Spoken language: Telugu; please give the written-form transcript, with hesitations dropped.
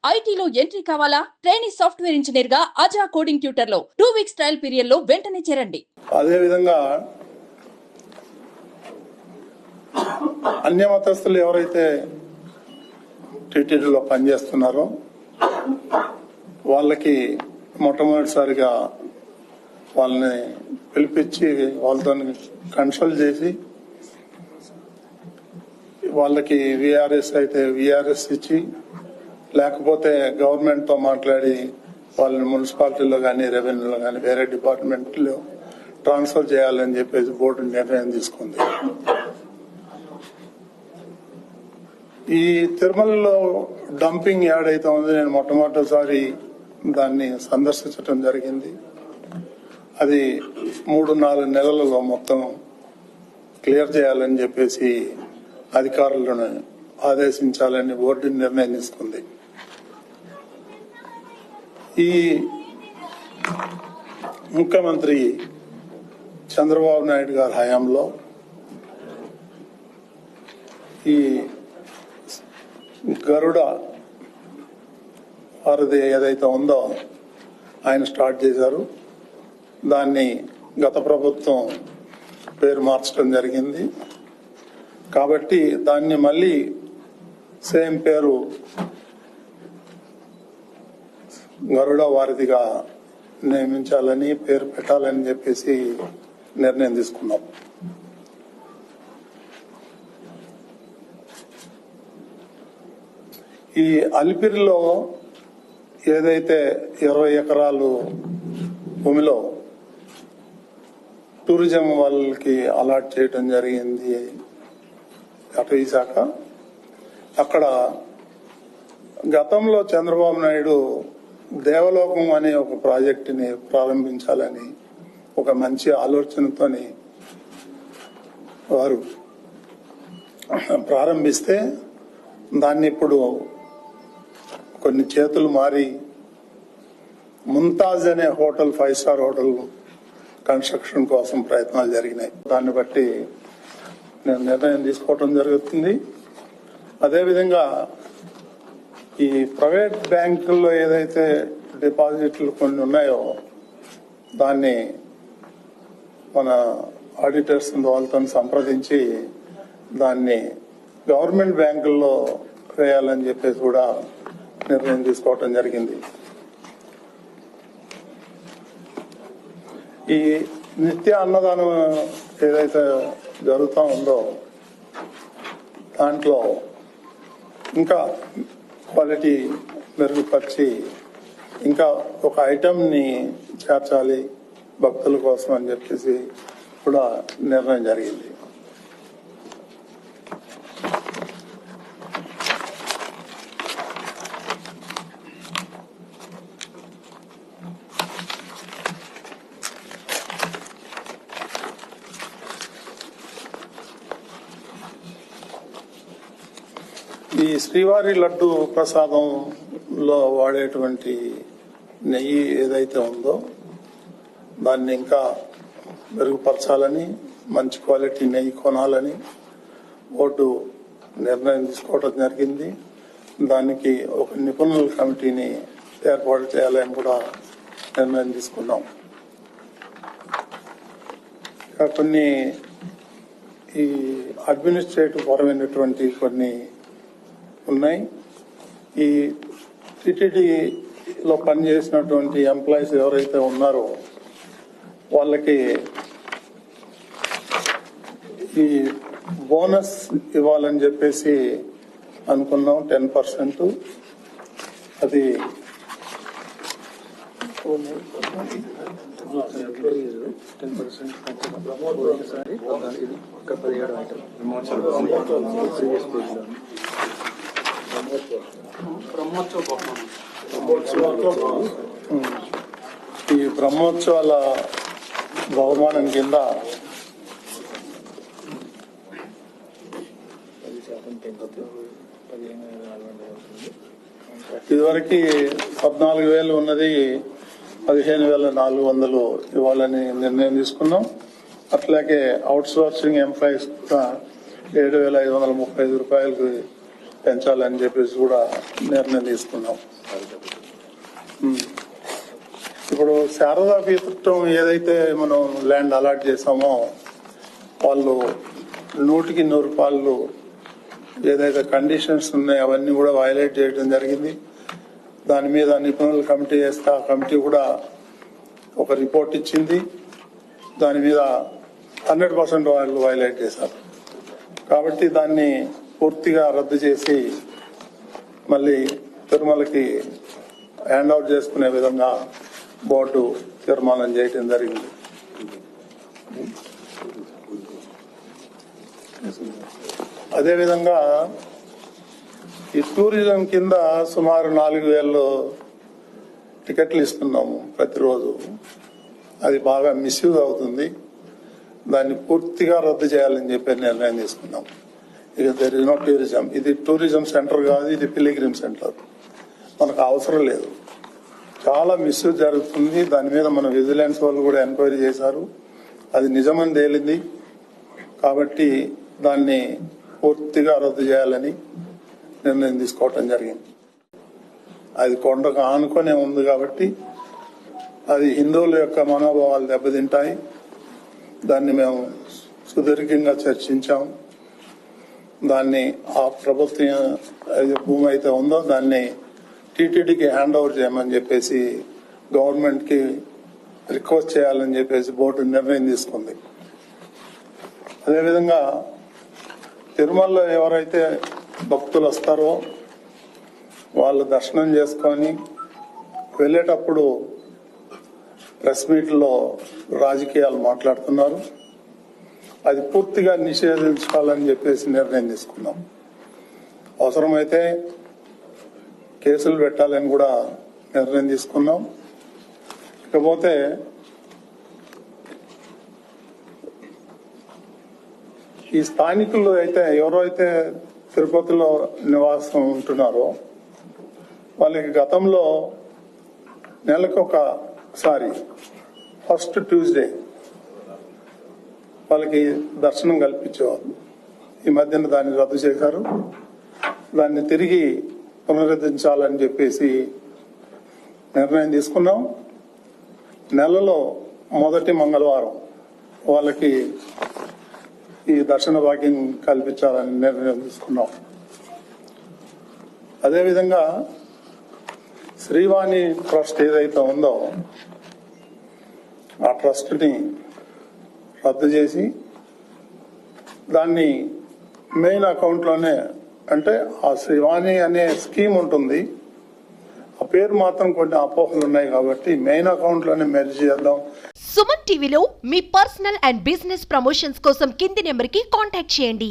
ఐటీలో ఎంట్రీ కావాలా? ట్రైనింగ్ సాఫ్ట్వేర్ ఇంజనీర్ గా అజా కోడింగ్ ట్యూటర్ లో 2 వీక్స్ ట్రయల్ పీరియడ్ లో వెంటనే చేరండి. అదే విధంగా అన్య మతస్థులు ఎవరైతే టీటీడీలో పనిచేస్తున్నారో వాళ్ళకి మొట్టమొదటిసారిగా వాళ్ళని పిలిపించి వాళ్ళతో కన్సల్ట్ చేసి వాళ్ళకి విఆర్ఎస్ అయితే విఆర్ఎస్ ఇచ్చి, లేకపోతే గవర్నమెంట్ తో మాట్లాడి వాళ్ళని మున్సిపాలిటీలో కానీ రెవెన్యూలో కానీ వేరే డిపార్ట్మెంట్ లో ట్రాన్స్ఫర్ చేయాలని చెప్పేసి బోర్డు నిర్ణయం తీసుకుంది. ఈ తిరుమలలో డంపింగ్ యార్డ్ అయితే ఉంది. నేను మొట్టమొదటిసారి దాన్ని సందర్శించడం జరిగింది. అది 3-4 నెలలలో మొత్తం క్లియర్ చేయాలని చెప్పేసి అధికారులను ఆదేశించాలని బోర్డు నిర్ణయం తీసుకుంది. ఈ ముఖ్యమంత్రి చంద్రబాబు నాయుడు గారి హయాంలో ఈ గరుడ వారిది ఏదైతే ఉందో ఆయన స్టార్ట్ చేశారు. దాన్ని గత ప్రభుత్వం పేరు మార్చడం జరిగింది. కాబట్టి దాన్ని మళ్ళీ సేమ్ పేరు గరుడ వారిదిగా నియమించాలని, పేరు పెట్టాలని చెప్పేసి నిర్ణయం తీసుకున్నాం. ఈ అలిపిరిలో ఏదైతే 20 ఎకరాలు భూమిలో టూరిజం వాళ్ళకి అలాట్ చేయడం జరిగింది అటవీ శాఖ, అక్కడ గతంలో చంద్రబాబు నాయుడు దేవలోకం అనే ఒక ప్రాజెక్టుని ప్రారంభించాలని ఒక మంచి ఆలోచనతోని వారు ప్రారంభిస్తే దాన్ని ఇప్పుడు కొన్ని చేతులు మారి ముంతాజ్ అనే హోటల్ 5 స్టార్ హోటల్ కన్స్ట్రక్షన్ కోసం ప్రయత్నాలు జరిగినాయి. దాన్ని బట్టి నేను నిర్ణయం తీసుకోవడం జరుగుతుంది. అదేవిధంగా ఈ ప్రైవేట్ బ్యాంకుల్లో ఏదైతే డిపాజిట్లు కొన్ని ఉన్నాయో దాన్ని మన ఆడిటర్స్ వాళ్ళతో సంప్రదించి దాన్ని గవర్నమెంట్ బ్యాంకుల్లో వేయాలని చెప్పేసి కూడా నిర్ణయం తీసుకోవటం జరిగింది. ఈ నిత్య అన్నదానం ఏదైతే జరుగుతూ ఉందో దాంట్లో ఇంకా క్వాలిటీ మెరుగుపరిచి ఇంకా ఒక ఐటమ్ని చేర్చాలి భక్తుల కోసం అని చెప్పేసి కూడా నిర్ణయం జరిగింది. ఈ శ్రీవారి లడ్డు ప్రసాదంలో వాడేటువంటి నెయ్యి ఏదైతే ఉందో దాన్ని ఇంకా మెరుగుపరచాలని, మంచి క్వాలిటీ నెయ్యి కొనాలని బోర్డు నిర్ణయం తీసుకోవడం జరిగింది. దానికి ఒక నిపుణుల కమిటీని ఏర్పాటు చేయాలని కూడా నిర్ణయం తీసుకున్నాం. కొన్ని ఈ అడ్మినిస్ట్రేటివ్ పరమైనటువంటి కొన్ని ఉన్నాయి. ఈ టిటిడిలో పనిచేసినటువంటి ఎంప్లాయీస్ ఎవరైతే ఉన్నారో వాళ్ళకి ఈ బోనస్ ఇవ్వాలని చెప్పేసి అనుకున్నాం. 10%. అది ఈ బ్రహ్మోత్సవాల బహుమానం కింద ఇదివరకు 14,000 ఉన్నది 15,400 ఇవ్వాలని నిర్ణయం తీసుకున్నాం. అట్లాగే అవుట్ సోర్సింగ్ ఎంప్లాయీస్ కూడా 7,535 రూపాయలకు పెంచాలని చెప్పేసి కూడా నిర్ణయం తీసుకున్నాం. ఇప్పుడు శారదా పీఠం ఏదైతే మనం ల్యాండ్ అలాట్ చేసామో వాళ్ళు 100% ఏదైతే కండిషన్స్ ఉన్నాయో అవన్నీ కూడా వైలేట్ చేయడం జరిగింది. దాని మీద నిపుణుల కమిటీ వేస్తే ఆ కమిటీ కూడా ఒక రిపోర్ట్ ఇచ్చింది. దాని మీద 100% వాళ్ళు వైలేట్ చేశారు. కాబట్టి దాన్ని పూర్తిగా రద్దు చేసి మళ్ళీ తిరుమలకి హ్యాండ్ ఓవర్ చేసుకునే విధంగా బోర్డు తీర్మానం చేయడం జరిగింది. అదేవిధంగా ఈ టూరిజం కింద సుమారు 4,000 టికెట్లు ఇస్తున్నాము ప్రతిరోజు. అది బాగా మిస్యూజ్ అవుతుంది. దాన్ని పూర్తిగా రద్దు చేయాలని చెప్పి నిర్ణయం తీసుకున్నాం. ఇక దెర్ ఇస్ నో టూరిజం. ఇది టూరిజం సెంటర్ కాదు, ఇది పిలిగ్రిమ్ సెంటర్. మనకు అవసరం లేదు. చాలా మిస్యూజ్ జరుగుతుంది. దాని మీద మన విజిలెన్స్ వాళ్ళు కూడా ఎంక్వైరీ చేశారు. అది నిజమని తేలింది. కాబట్టి దాన్ని పూర్తిగా రద్దు చేయాలని నిర్ణయం తీసుకోవటం జరిగింది. అది కొండకు ఆనుకొనే ఉంది కాబట్టి అది హిందువుల యొక్క మనోభావాలు దెబ్బతింటాయి. దాన్ని మేము సుదీర్ఘంగా చర్చించాం. దాన్ని ఆ ప్రభుత్వం భూమి అయితే ఉందో దాన్ని టీటీడీకి హ్యాండ్ ఓవర్ చేయమని చెప్పేసి గవర్నమెంట్ కి రిక్వెస్ట్ చేయాలని చెప్పేసి బోర్డు నిర్ణయం తీసుకుంది. అదేవిధంగా తిరుమలలో ఎవరైతే భక్తులు వస్తారో వాళ్ళు దర్శనం చేసుకొని వెళ్ళేటప్పుడు ప్రెస్ మీట్లో రాజకీయాలు మాట్లాడుతున్నారు. అది పూర్తిగా నిషేధించాలని చెప్పేసి నిర్ణయం తీసుకున్నాం. అవసరమైతే కేసులు పెట్టాలని కూడా నిర్ణయం తీసుకున్నాం. ఇకపోతే ఈ స్థానికులు అయితే ఎవరైతే తిరుపతిలో నివాసం ఉంటున్నారో వాళ్ళకి గతంలో నెలకు ఒకసారి ఫస్ట్ ట్యూస్డే వాళ్ళకి దర్శనం కల్పించేవారు. ఈ మధ్యన దాన్ని రద్దు చేశారు. దాన్ని తిరిగి పునరుద్ధరించాలని చెప్పేసి నిర్ణయం తీసుకున్నాం. నెలలో మొదటి మంగళవారం వాళ్ళకి ఈ దర్శన భాగ్యం కల్పించాలని నిర్ణయం తీసుకున్నాం. అదేవిధంగా శ్రీవాణి ట్రస్ట్ ఏదైతే ఉందో ఆ ట్రస్ట్ ని రద్దు చేసి దాన్ని మెయిన్ అకౌంట్ లోనే, అంటే ఆ శ్రీవాణి అనే స్కీమ్ ఉంటుంది, ఆ పేరు మాత్రం కొన్ని అపోహలు ఉన్నాయి కాబట్టి మెయిన్ అకౌంట్ లోనే మెర్జ్ చేద్దాం. సుమన్ టీవీలో మీ పర్సనల్ అండ్ బిజినెస్ ప్రమోషన్స్ కోసం కింది నెంబర్ కి కాంటాక్ట్ చేయండి.